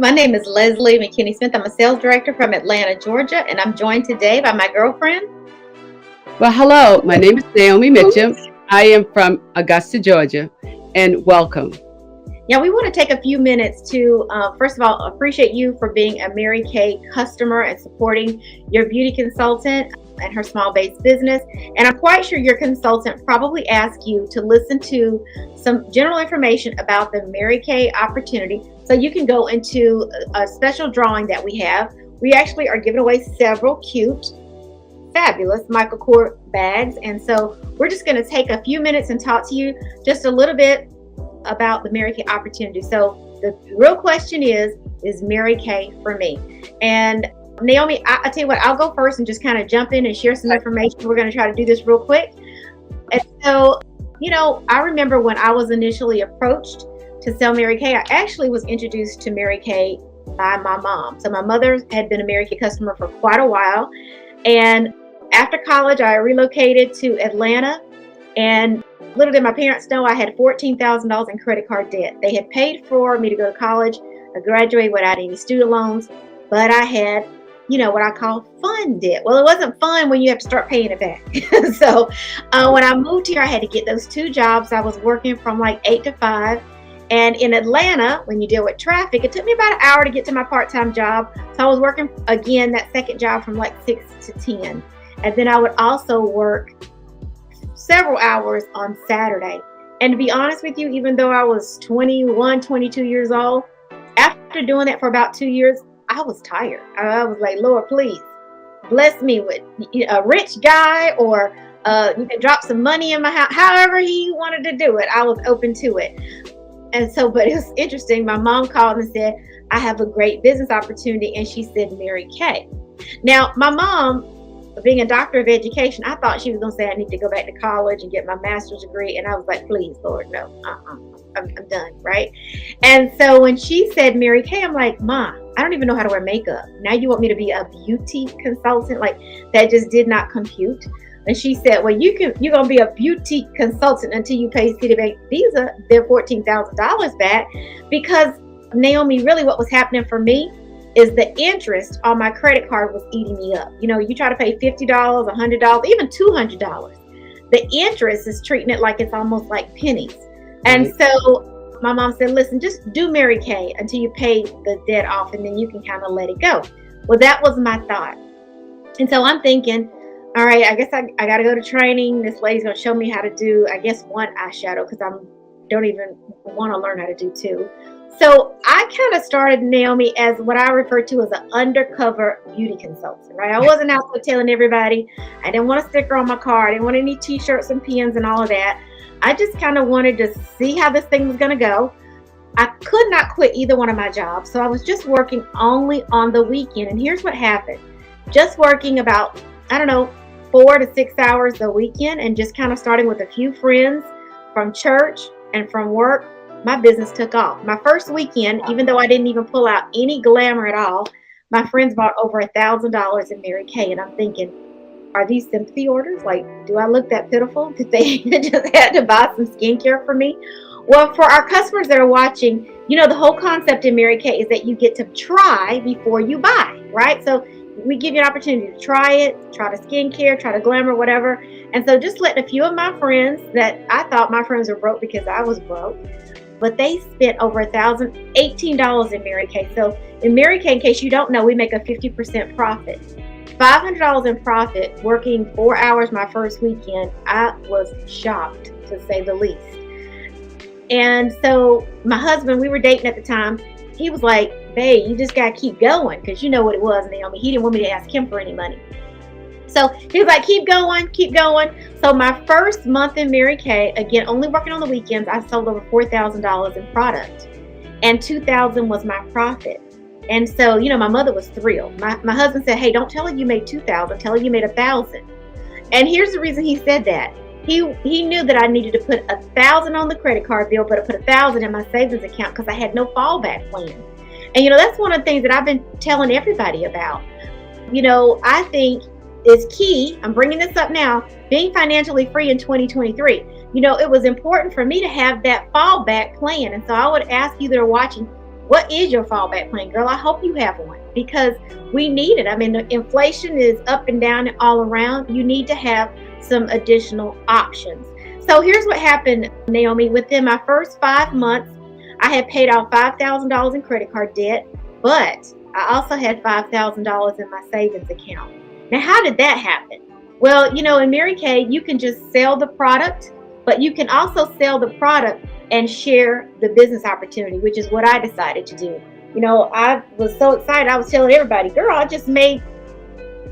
My name is Leslie McKinney Smith. I'm a sales director from Atlanta, Georgia, and I'm joined today by my girlfriend. Well, hello. My name is Naomi Mitchum. I am from Augusta, Georgia, and welcome. Yeah, we want to take a few minutes to, first of all, appreciate you for being a Mary Kay customer and supporting your beauty consultant and her small base business. And I'm quite sure your consultant probably asked you to listen to some general information about the Mary Kay opportunity so you can go into a special drawing that we have. We actually are giving away several cute, fabulous Michael Kors bags. And so we're just going to take a few minutes and talk to you just a little bit about the Mary Kay opportunity. So the real question is Mary Kay for me? And Naomi, I tell you what, I'll go first and just kind of jump in and share some information. We're going to try to do this real quick. And so, I remember when I was initially approached to sell Mary Kay, I actually was introduced to Mary Kay by my mom. So my mother had been a Mary Kay customer for quite a while. And after college, I relocated to Atlanta, and little did my parents know I had $14,000 in credit card debt. They had paid for me to go to college. I graduated without any student loans, but I had, what I call fun debt. Well, it wasn't fun when you have to start paying it back. So when I moved here, I had to get those two jobs. I was working from like 8 to 5. And in Atlanta, when you deal with traffic, it took me about an hour to get to my part-time job. So I was working, again, that second job from like 6 to 10. And then I would also work several hours on Saturday. And to be honest with you, even though I was 21, 22 years old, after doing that for about 2 years, I was tired. I was like, Lord, please bless me with a rich guy, or you can drop some money in my house. However he wanted to do it, I was open to it. And so, but it was interesting. My mom called and said, I have a great business opportunity. And she said, Mary Kay. Now, my mom, being a doctor of education, I thought she was going to say I need to go back to college and get my master's degree. And I was like, please, Lord, no, I'm done, right? And so when she said Mary Kay, I'm like, Ma, I don't even know how to wear makeup. Now you want me to be a beauty consultant? Like, that just did not compute. And she said, well, you're going to be a beauty consultant until you pay Citibank Visa their $14,000 back. Because, Naomi, really what was happening for me is the interest on my credit card was eating me up. You try to pay $50, $100, even $200. The interest is treating it like it's almost like pennies. And so my mom said, listen, just do Mary Kay until you pay the debt off, and then you can kind of let it go. Well, that was my thought. And so I'm thinking, all right, I guess I got to go to training. This lady's going to show me how to do, I guess, one eyeshadow, because I don't even want to learn how to do two. So I kind of started, Naomi, as what I refer to as an undercover beauty consultant, right? I wasn't out there telling everybody. I didn't want a sticker on my car. I didn't want any t-shirts and pins and all of that. I just kind of wanted to see how this thing was going to go. I could not quit either one of my jobs. So I was just working only on the weekend. And here's what happened. Just working about, 4 to 6 hours a weekend, and just kind of starting with a few friends from church and from work, my business took off. My first weekend, even though I didn't even pull out any glamour at all, my friends bought over $1,000 in Mary Kay. And I'm thinking, are these sympathy orders? Like, do I look that pitiful? Did they just had to buy some skincare for me? Well, for our customers that are watching, the whole concept in Mary Kay is that you get to try before you buy, right? So we give you an opportunity to try it, try the skincare, try the glamour, whatever. And so just letting a few of my friends that I thought my friends were broke because I was broke, but they spent over $1,018 in Mary Kay. So in Mary Kay, in case you don't know, we make a 50% profit. $500 in profit, working 4 hours my first weekend. I was shocked, to say the least. And so my husband, we were dating at the time, he was like, babe, you just got to keep going, because you know what it was, Naomi. He didn't want me to ask him for any money. So he was like, keep going, keep going. So my first month in Mary Kay, again, only working on the weekends, I sold over $4,000 in product, and $2,000 was my profit. And so, my mother was thrilled. My husband said, hey, don't tell her you made $2,000, tell her you made $1,000. And here's the reason he said that. He knew that I needed to put $1,000 on the credit card bill, but I put $1,000 in my savings account because I had no fallback plan. And that's one of the things that I've been telling everybody about. I think is key. I'm bringing this up now, being financially free in 2023. It was important for me to have that fallback plan. And so I would ask you that are watching, what is your fallback plan, girl? I hope you have one, because we need it. I mean, the inflation is up and down and all around. You need to have some additional options. So here's what happened, Naomi. Within my first 5 months, I had paid off $5,000 in credit card debt, but I also had $5,000 in my savings account. Now, how did that happen? Well, in Mary Kay, you can just sell the product, but you can also sell the product and share the business opportunity, which is what I decided to do. I was so excited. I was telling everybody, girl, I just made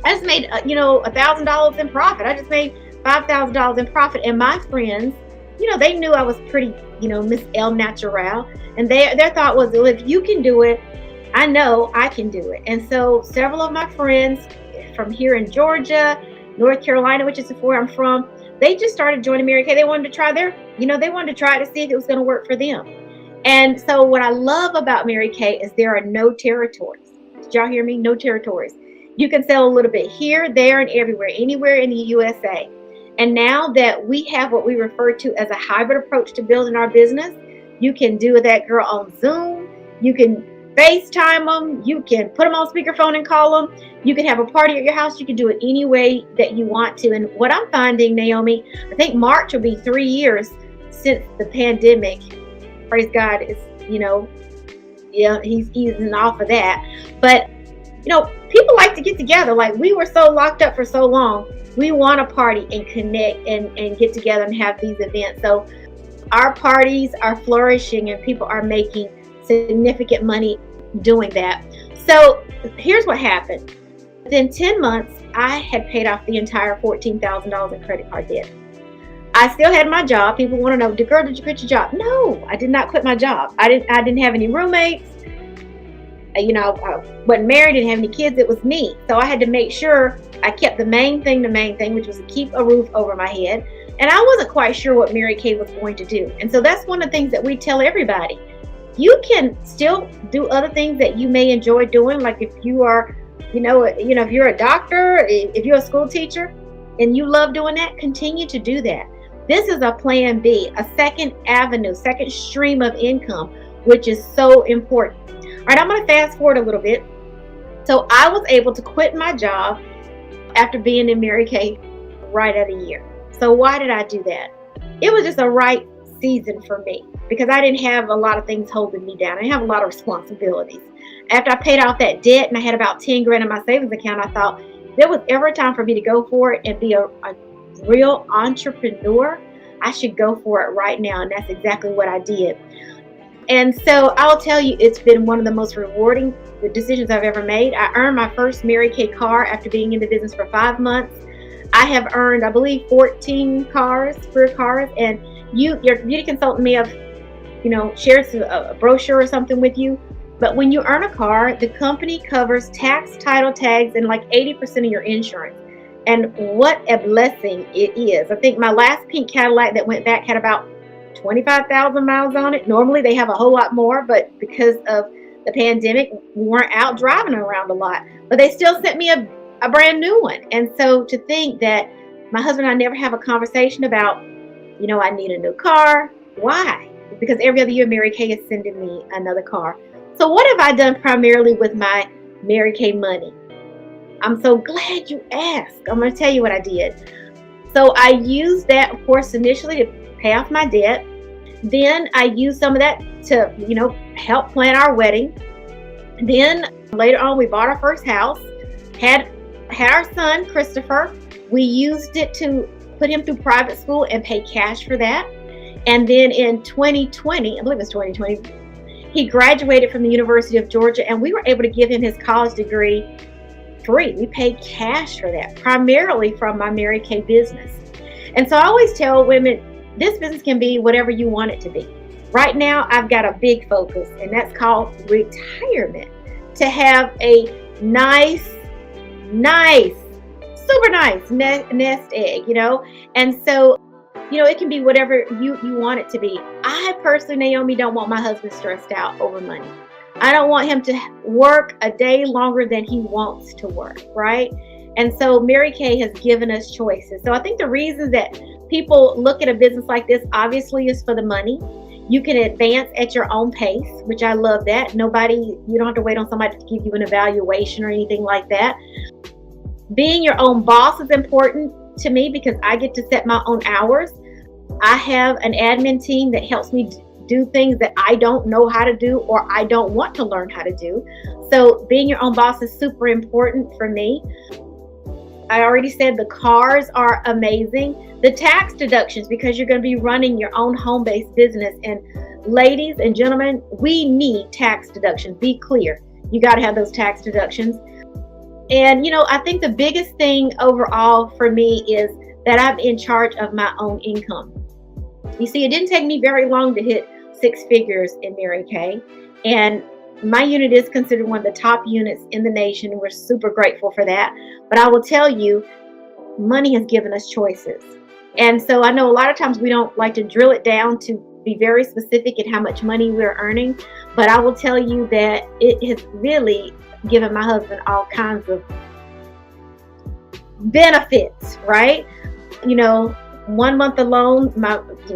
$1,000 in profit. I just made $5,000 in profit. And my friends, they knew I was pretty, Miss El Natural. And their thought was, well, if you can do it, I know I can do it. And so several of my friends from here in Georgia, North Carolina, which is where I'm from, they just started joining Mary Kay. They wanted to try they wanted to try it to see if it was going to work for them. And so what I love about Mary Kay is there are no territories. Did y'all hear me? No territories. You can sell a little bit here, there, and everywhere, anywhere in the USA. And now that we have what we refer to as a hybrid approach to building our business, you can do that, girl, on Zoom. You can FaceTime them. You can put them on speakerphone and call them. You can have a party at your house. You can do it any way that you want to. And what I'm finding, Naomi, I think March will be 3 years since the pandemic. Praise God, is, he's easing off of that. But, people like to get together. Like, we were so locked up for so long. We want to party and connect and get together and have these events. So our parties are flourishing and people are making significant money doing that. So here's what happened. Within 10 months, I had paid off the entire $14,000 in credit card debt. I still had my job. People want to know, girl, did you quit your job? No, I did not quit my job. I didn't have any roommates. I wasn't married, didn't have any kids. It was me. So I had to make sure I kept the main thing, which was to keep a roof over my head. And I wasn't quite sure what Mary Kay was going to do. And so that's one of the things that we tell everybody. You can still do other things that you may enjoy doing. Like if you are, if you're a doctor, if you're a school teacher and you love doing that, continue to do that. This is a plan B, a second avenue, second stream of income, which is so important. All right, I'm going to fast forward a little bit. So I was able to quit my job after being in Mary Kay right at a year. So why did I do that? It was just a right season for me because I didn't have a lot of things holding me down. I didn't have a lot of responsibilities. After I paid off that debt and I had about 10 grand in my savings account, I thought there was ever a time for me to go for it and be a real entrepreneur. I should go for it right now. And that's exactly what I did. And so I'll tell you, it's been one of the most rewarding decisions I've ever made. I earned my first Mary Kay car after being in the business for 5 months. I have earned, I believe, 14 cars, career cars. And your beauty consultant may have, shared a brochure or something with you. But when you earn a car, the company covers tax, title, tags, and like 80% of your insurance. And what a blessing it is. I think my last pink Cadillac that went back had about 25,000 miles on it. Normally they have a whole lot more, but because of the pandemic, we weren't out driving around a lot. But they still sent me a brand new one. And so to think that my husband and I never have a conversation about, I need a new car. Why? Because every other year Mary Kay is sending me another car. So what have I done primarily with my Mary Kay money? I'm so glad you asked. I'm going to tell you what I did. So I used that, of course, initially to pay off my debt. Then I used some of that to, help plan our wedding. Then later on, we bought our first house, had our son, Christopher. We used it to put him through private school and pay cash for that. And then in 2020, I believe it was 2020, he graduated from the University of Georgia, and we were able to give him his college degree free. We paid cash for that, primarily from my Mary Kay business. And so I always tell women, this business can be whatever you want it to be. Right now, I've got a big focus, and that's called retirement. To have a nice, super nice nest egg, And so, it can be whatever you want it to be. I personally, Naomi, don't want my husband stressed out over money. I don't want him to work a day longer than he wants to work, right? And so Mary Kay has given us choices. So I think the reason that people look at a business like this, obviously, is for the money. You can advance at your own pace, which I love that. You don't have to wait on somebody to give you an evaluation or anything like that. Being your own boss is important to me because I get to set my own hours. I have an admin team that helps me do things that I don't know how to do or I don't want to learn how to do. So being your own boss is super important for me. I already said the cars are amazing. The tax deductions, because you're going to be running your own home-based business. And ladies and gentlemen, we need tax deductions. Be clear. You got to have those tax deductions. And, I think the biggest thing overall for me is that I'm in charge of my own income. You see, it didn't take me very long to hit 6 figures in Mary Kay. And my unit is considered one of the top units in the nation. And we're super grateful for that. But I will tell you, money has given us choices. And so I know a lot of times we don't like to drill it down to be very specific in how much money we're earning. But I will tell you that it has really given my husband all kinds of benefits, right? 1 month alone,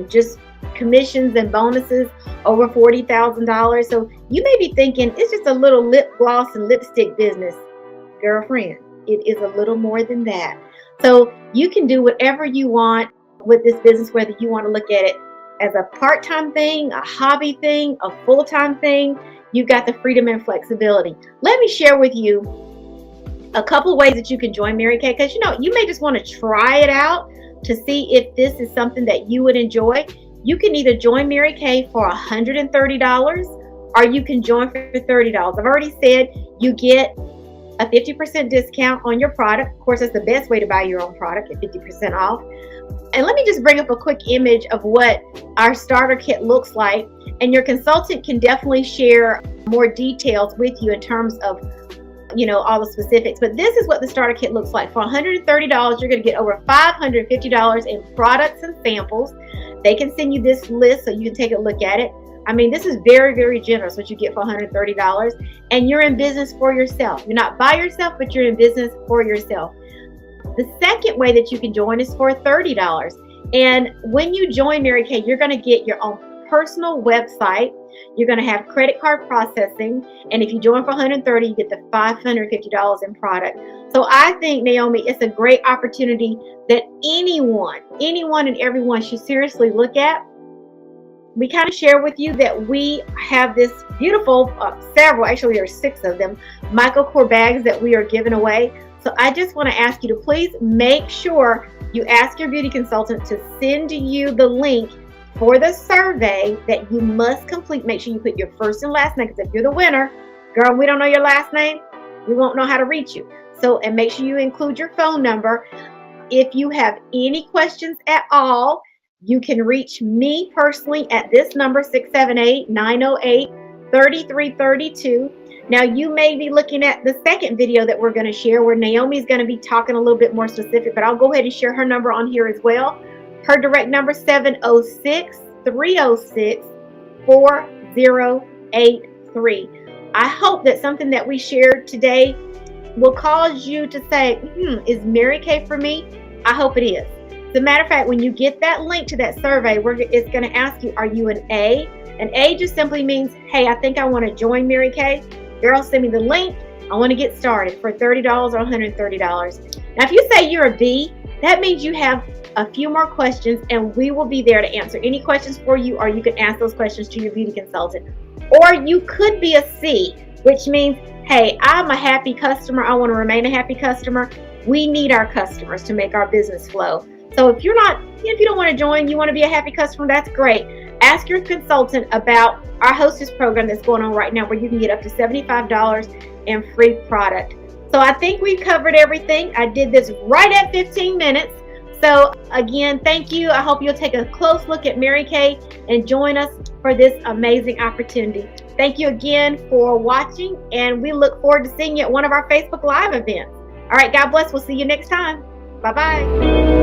just commissions and bonuses over $40,000. So you may be thinking it's just a little lip gloss and lipstick business. Girlfriend, it is a little more than that. So you can do whatever you want with this business, whether you want to look at it as a part-time thing, a hobby thing, a full-time thing. You've got the freedom and flexibility. Let me share with you a couple ways that you can join Mary Kay, because you may just want to try it out to see if this is something that you would enjoy. You can either join Mary Kay for $130 or you can join for $30. I've already said you get a 50% discount on your product. Of course, that's the best way to buy your own product at 50% off. And let me just bring up a quick image of what our starter kit looks like. And your consultant can definitely share more details with you in terms of, all the specifics. But this is what the starter kit looks like. For $130, you're going to get over $550 in products and samples. They can send you this list so you can take a look at it. I mean, this is very, very generous what you get for $130. And you're in business for yourself. You're not by yourself, but you're in business for yourself. The second way that you can join is for $30. And when you join Mary Kay, you're going to get your own personal website. You're going to have credit card processing. And if you join for $130, you get the $550 in product. So I think, Naomi, it's a great opportunity that anyone and everyone should seriously look at. We kind of share with you that we have this beautiful, actually there are 6 of them, Michael Kors bags that we are giving away. So I just want to ask you to please make sure you ask your beauty consultant to send you the link for the survey that you must complete. Make sure you put your first and last name, because if you're the winner, girl, we don't know your last name, we won't know how to reach you. So, and make sure you include your phone number. If you have any questions at all, you can reach me personally at this number, 678-908-3332. Now, you may be looking at the second video that we're going to share where Naomi's going to be talking a little bit more specific, but I'll go ahead and share her number on here as well. Her direct number, 706-306-4083. I hope that something that we shared today will cause you to say, is Mary Kay for me? I hope it is. As a matter of fact, when you get that link to that survey, it's going to ask you, are you an A? An A just simply means, hey, I think I want to join Mary Kay. Girl, send me the link. I want to get started for $30 or $130. Now, if you say you're a B, that means you have a few more questions and we will be there to answer any questions for you, or you can ask those questions to your beauty consultant. Or you could be a C, which means, hey, I'm a happy customer. I want to remain a happy customer. We need our customers to make our business flow. So if you don't want to join, you want to be a happy customer, that's great. Ask your consultant about our hostess program that's going on right now, where you can get up to $75 in free product. So I think we've covered everything. I did this right at 15 minutes. So again, thank you. I hope you'll take a close look at Mary Kay and join us for this amazing opportunity. Thank you again for watching, and we look forward to seeing you at one of our Facebook Live events. All right, God bless. We'll see you next time. Bye-bye.